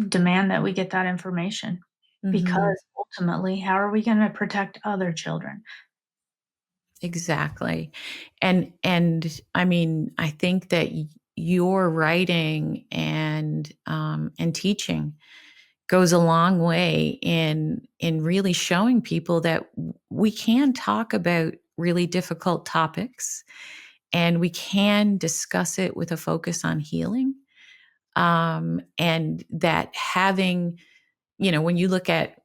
demand that we get that information, Hmm. because ultimately, how are we going to protect other children? Exactly. And I mean, I think that your writing and teaching goes a long way in really showing people that we can talk about really difficult topics, and we can discuss it with a focus on healing. And that having, when you look at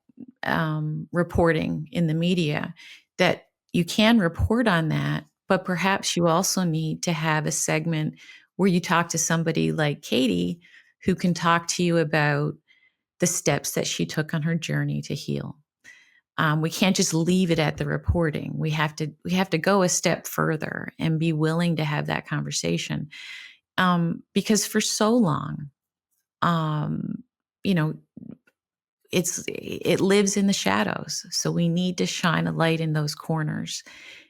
reporting in the media, that you can report on that, but perhaps you also need to have a segment where you talk to somebody like Katie, who can talk to you about the steps that she took on her journey to heal. We can't just leave it at the reporting. We have to go a step further and be willing to have that conversation, because for so long, um, you know, it lives in the shadows. So we need to shine a light in those corners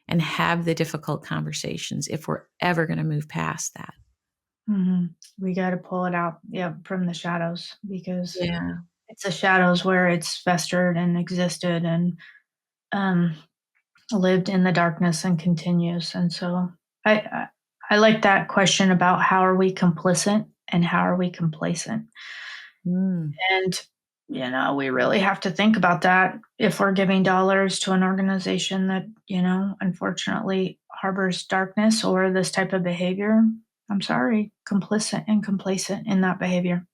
and have the difficult conversations if we're ever going to move past that. We got to pull it out, yeah, from the shadows, because Yeah. it's the shadows where it's festered and existed and um, lived in the darkness and continues. And so I like that question about how are we complicit and how are we complacent. Mm. And we really have to think about that if we're giving dollars to an organization that unfortunately harbors darkness or this type of behavior. I'm sorry, complicit and complacent in that behavior.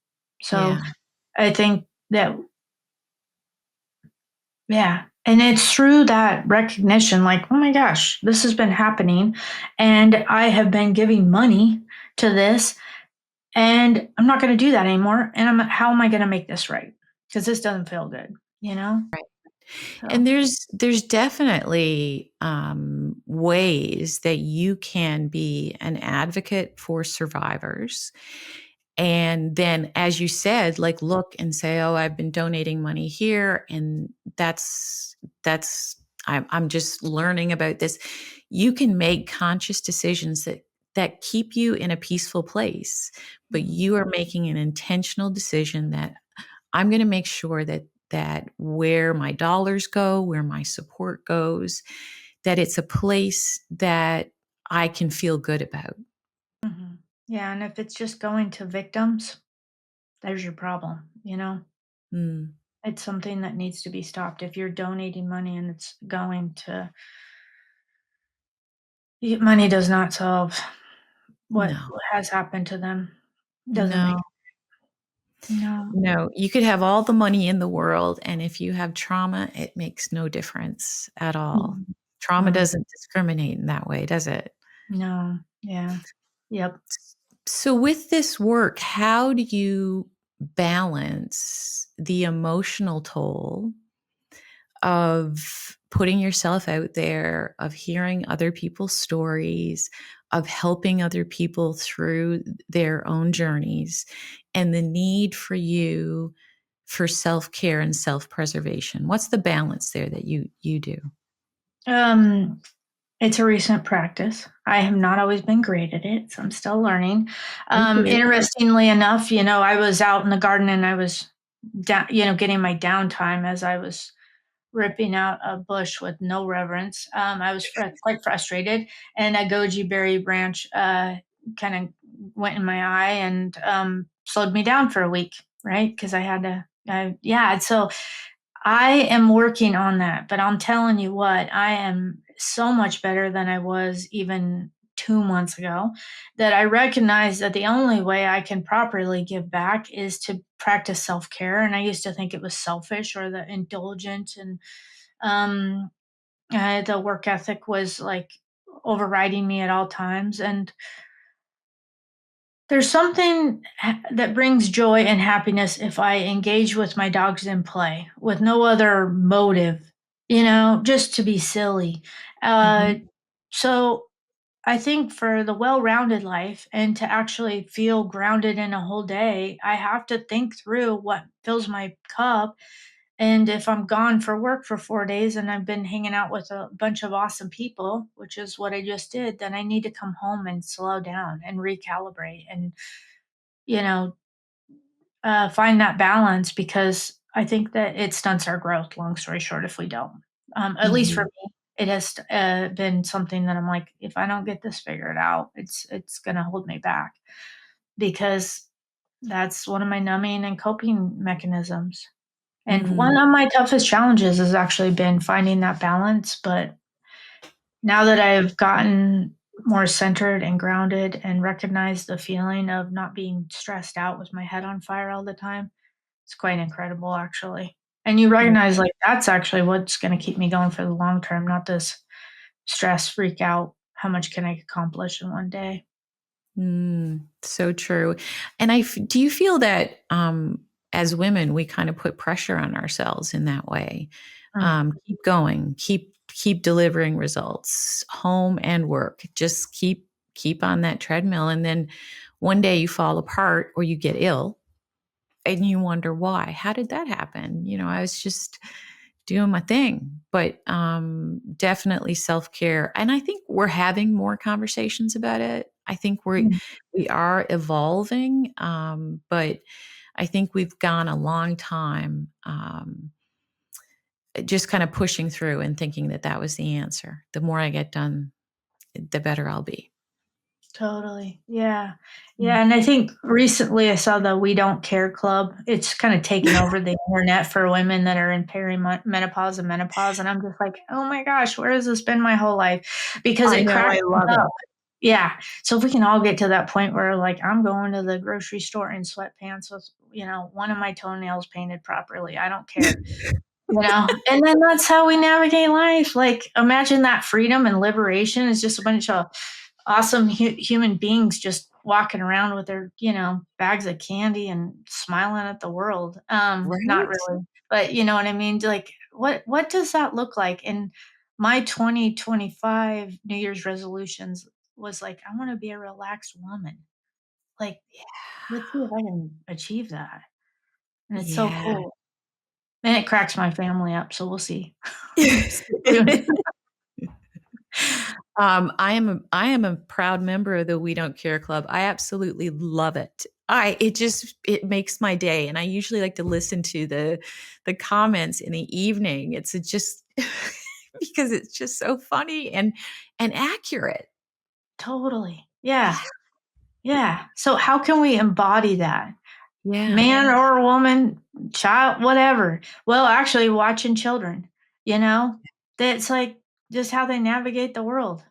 So Yeah. I think that, yeah. And it's through that recognition, like, oh my gosh, this has been happening. And I have been giving money to this. And I'm not going to do that anymore. And how am I going to make this right? Because this doesn't feel good, you know? Right. And So, there's definitely ways that you can be an advocate for survivors. And then, as you said, like, look and say, oh, I've been donating money here, and that's I'm just learning about this. You can make conscious decisions that keep you in a peaceful place, but mhm, you are making an intentional decision that I'm going to make sure that where my dollars go, where my support goes, that it's a place that I can feel good about. mhm. Yeah. And if it's just going to victims, there's your problem. Mm, It's something that needs to be stopped. If you're donating money and it's going to, money does not solve what no, has happened to them. Doesn't make, no, no. no. You could have all the money in the world, and if you have trauma, it makes no difference at all. Mhm. Trauma Mm, doesn't discriminate in that way, does it? no. Yeah. Yep. So, with this work, how do you balance the emotional toll of putting yourself out there, of hearing other people's stories, of helping other people through their own journeys, and the need for you for self-care and self-preservation? What's the balance there that you do? Um, it's a recent practice. I have not always been great at it, so I'm still learning. Me too. Interestingly enough, I was out in the garden and I was getting my downtime as I was ripping out a bush with no reverence. I was quite frustrated, and a goji berry branch kind of went in my eye and slowed me down for a week, right? Because I had to, yeah. So I am working on that, but I'm telling you what, I am so much better than I was even 2 months ago, that I recognize that the only way I can properly give back is to practice self care. And I used to think it was selfish or the indulgent, and um, the work ethic was like overriding me at all times. And there's something that brings joy and happiness if I engage with my dogs in play with no other motive, just to be silly. Uh, Mhm. so I think for the well rounded life and to actually feel grounded in a whole day, I have to think through what fills my cup. And if I'm gone for work for 4 days and I've been hanging out with a bunch of awesome people, which is what I just did, then I need to come home and slow down and recalibrate and, you know, find that balance, because I think that it stunts our growth, long story short, if we don't. At least for Mhm. me, it has been something that I'm like, if I don't get this figured out, it's going to hold me back, because that's one of my numbing and coping mechanisms. And Mm. one of my toughest challenges has actually been finding that balance, but now that I've gotten more centered and grounded and recognized the feeling of not being stressed out with my head on fire all the time, it's quite incredible actually. And you recognize like that's actually what's going to keep me going for the long term, not this stress freak out. How much can I accomplish in one day? So true. And do you feel that as women, we kind of put pressure on ourselves in that way? Mm, Keep going, keep delivering results, home and work. Just keep on that treadmill, and then one day you fall apart or you get ill, and you wonder why. How did that happen? I was just doing my thing. But definitely self care, and I think we're having more conversations about it. I think mm, we are evolving, but I think we've gone a long time just kind of pushing through and thinking that that was the answer. The more I get done, the better I'll be. totally. Yeah. Yeah. And I think recently I saw the We Don't Care Club. It's kind of taken over the internet for women that are in perimenopause and menopause. And I'm just like, oh my gosh, where has this been my whole life? Because I it know, cracks I me love it. up. Yeah. So if we can all get to that point where like I'm going to the grocery store in sweatpants with, one of my toenails painted properly. I don't care. And then that's how we navigate life. Like, imagine that freedom and liberation is just a bunch of awesome human beings just walking around with their, bags of candy and smiling at the world. Not Right? really, but you know what I mean? Like, what does that look like? And my 2025 New Year's resolutions was like, I want to be a relaxed woman. Like, let's see if I can achieve that. And it's so Yeah. cool. And it cracks my family up, so we'll see. Stay tuned. I am a proud member of the We Don't Care Club. I absolutely love it. It makes my day, and I usually like to listen to the comments in the evening. It's just because it's just so funny and accurate. Totally. Yeah, yeah. So how can we embody that? Yeah, Man or woman, child, whatever. Well, actually watching children, you know? That's, like, just how they navigate the world,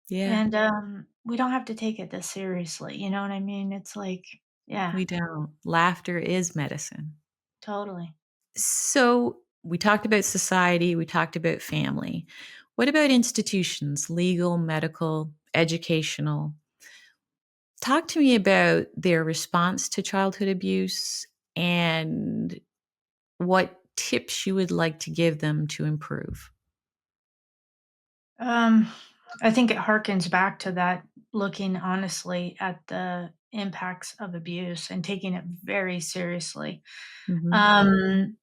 yeah, and, we don't have to take it this seriously, you know what I mean? It's like yeah, we don't. Laughter is medicine. totally. So we talked about society, we talked about family. What about institutions, legal, medical, educational? Talk to me about their response to childhood abuse and what tips you would like to give them to improve. Um, I think it harkens back to that looking honestly at the impacts of abuse and taking it very seriously. Mhm. Um,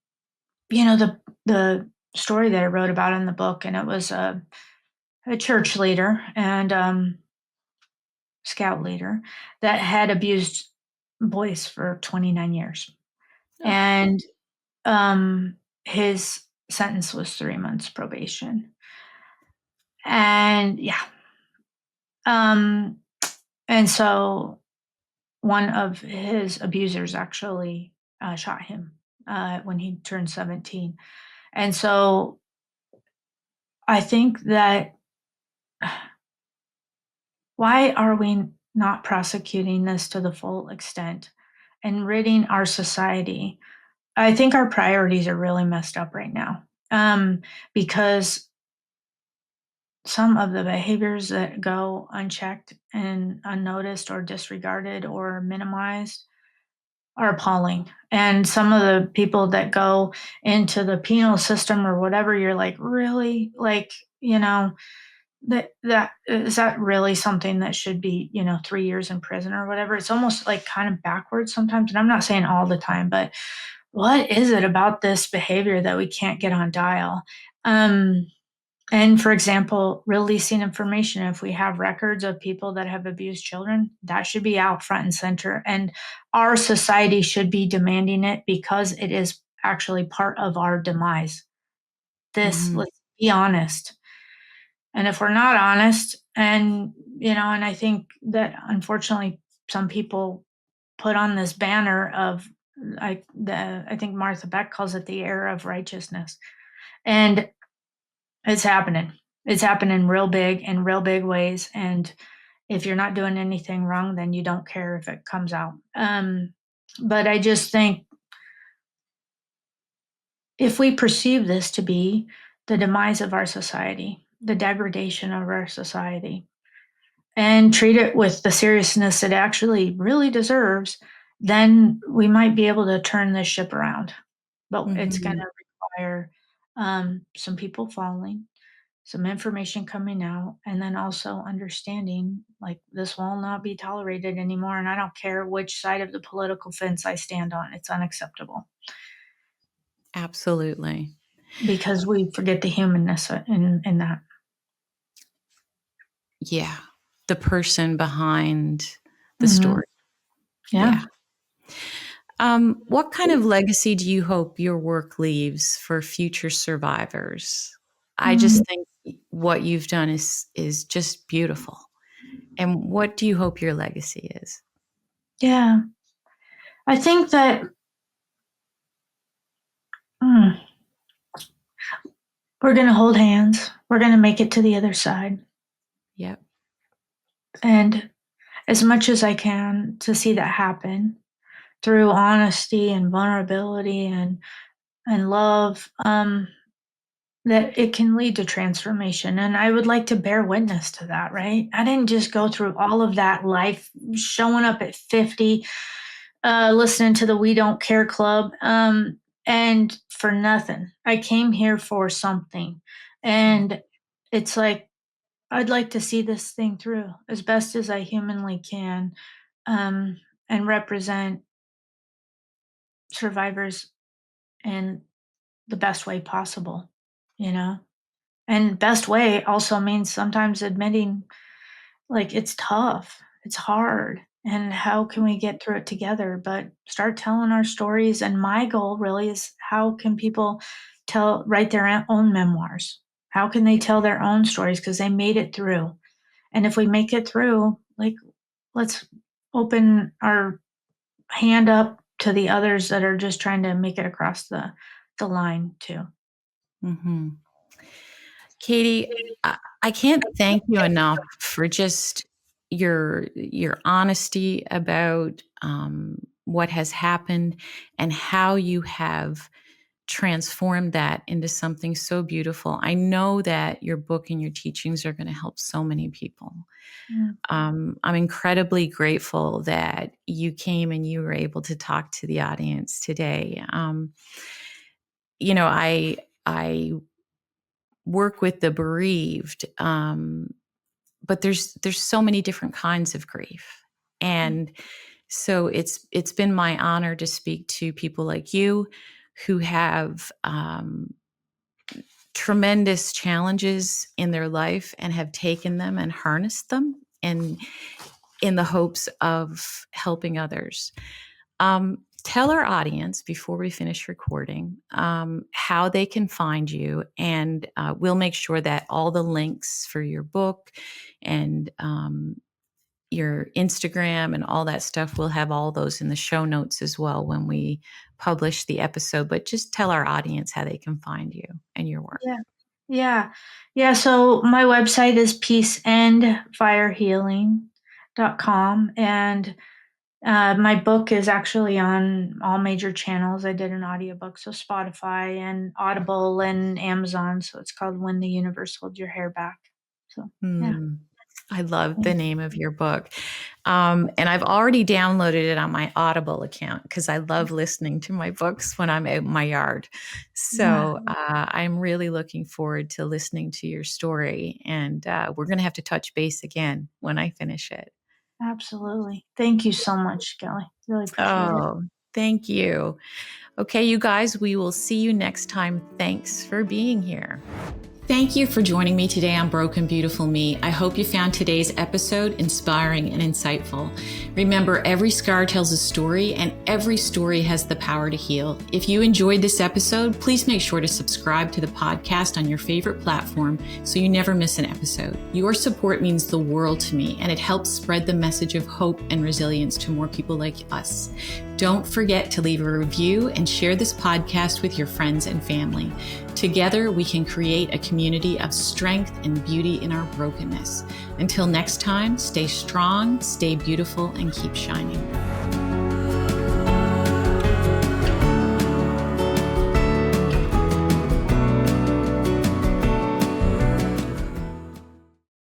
the story that I wrote about in the book, and it was a church leader and scout leader that had abused boys for 29 years. Ugh, And his sentence was 3 months probation. And yeah. Um, and so one of his abusers actually shot him when he turned 17. And so I think that why are we not prosecuting this to the full extent and ridding our society? I think our priorities are really messed up right now, because some of the behaviors that go unchecked and unnoticed or disregarded or minimized are appalling. And some of the people that go into the penal system or whatever, you're like, really? Like, that is that really something that should be, 3 years in prison or whatever? It's almost like kind of backwards sometimes. And I'm not saying all the time, but what is it about this behavior that we can't get on dial? Um, and for example, releasing information. If we have records of people that have abused children, that should be out front and center. And our society should be demanding it because it is actually part of our demise. mhm. Let's be honest. And if we're not honest, and I think that unfortunately some people put on this banner of I think Martha Beck calls it the era of righteousness. And it's happening. It's happening real big in real big ways. And if you're not doing anything wrong, then you don't care if it comes out. But I just think if we perceive this to be the demise of our society, the degradation of our society, and treat it with the seriousness it actually really deserves, then we might be able to turn this ship around. But it's going Mhm. to require some people falling, some information coming out, and then also understanding like this will not be tolerated anymore. And I don't care which side of the political fence I stand on, it's unacceptable Absolutely. because we forget the humanness in that. Yeah. The person behind the Hmm. story. Yeah. Yeah. What kind of legacy do you hope your work leaves for future survivors? I Mm, just think what you've done is just beautiful. And what do you hope your legacy is? yeah. I think that mm, we're going to hold hands. We're going to make it to the other side. Yep. And as much as I can to see that happen through honesty and vulnerability and love, that it can lead to transformation. And I would like to bear witness to that, right? I didn't just go through all of that life showing up at 50, listening to the We Don't Care Club, and for nothing. I came here for something. Right. And it's like, I'd like to see this thing through as best as I humanly can, um, and represent survivors in the best way possible, you know? And best way also means sometimes admitting, like, it's tough, it's hard, and how can we get through it together? But start telling our stories. And my goal really is how can people write their own memoirs? How can they tell their own stories because they made it through? And if we make it through, like, let's open our hand up to the others that are just trying to make it across the line too. Mhm. Katie, I can't thank you enough for just your honesty about what has happened and how you have transformed that into something so beautiful. I know that your book and your teachings are going to help so many people. Mm, I'm incredibly grateful that you came and you were able to talk to the audience today. I work with the bereaved, but there's so many different kinds of grief, mm, and so it's been my honor to speak to people like you who have tremendous challenges in their life and have taken them and harnessed them and in the hopes of helping others. Tell our audience before we finish recording how they can find you, and we'll make sure that all the links for your book and your Instagram and all that stuff, we'll have all those in the show notes as well when we publish the episode. But just tell our audience how they can find you and your work. yeah. Yeah. Yeah. So my website is peaceandfirehealing.com. And my book is actually on all major channels. I did an audiobook, so Spotify and Audible and Amazon. So it's called When the Universe Holds Your Hair Back. So yeah. Hmm. I love the Thank name of your book. And I've already downloaded it on my Audible account because I love listening to my books when I'm out in my yard. Yeah, So I'm really looking forward to listening to your story. And we're going to have to touch base again when I finish it. absolutely. Thank you so much, Kelly. Really appreciate it. Oh, thank you. Okay, you guys, we will see you next time. Thanks for being here. Thank you for joining me today on Broken Beautiful Me. I hope you found today's episode inspiring and insightful. Remember, every scar tells a story, and every story has the power to heal. If you enjoyed this episode, please make sure to subscribe to the podcast on your favorite platform so you never miss an episode. Your support means the world to me, and it helps spread the message of hope and resilience to more people like us. Don't forget to leave a review and share this podcast with your friends and family. Together, we can create a community of strength and beauty in our brokenness. Until next time, stay strong, stay beautiful, and keep shining.